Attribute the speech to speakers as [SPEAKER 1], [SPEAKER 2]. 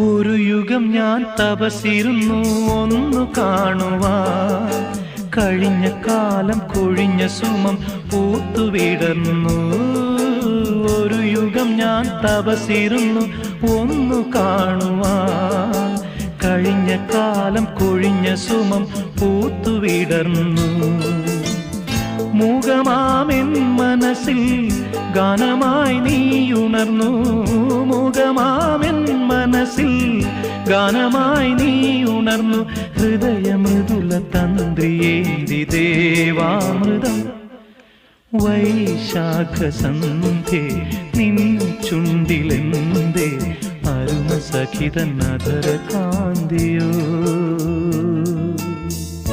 [SPEAKER 1] ഒരു യുഗം ഞാൻ തപസിരുന്നു ഒന്നു കാണുവാൻ, കഴിഞ്ഞ കാലം കൊഴിഞ്ഞ സുമം പൂത്തുവിടർന്നു. ഒരു യുഗം ഞാൻ തപസിരുന്നു ഒന്നു കാണുവാൻ, കഴിഞ്ഞ കാലം കൊഴിഞ്ഞ സുമം പൂത്തുവിടർന്നു. മൂകമാമെൻ മനസ്സിൽ ഗാനമായി നീയുണർന്നു. മൂകമാമെൻ മനസ്സിൽ ഗാനമായി നീയുണർന്നു. ഹൃദയമൃദുല തന്ത്രിയേന്തി ദേവാമൃതം വൈശാഖസന്ധ്യേ നിൻ ചുണ്ടിലെന്തേ അരുണ സഖിതൻ അധര കാന്തിയോ.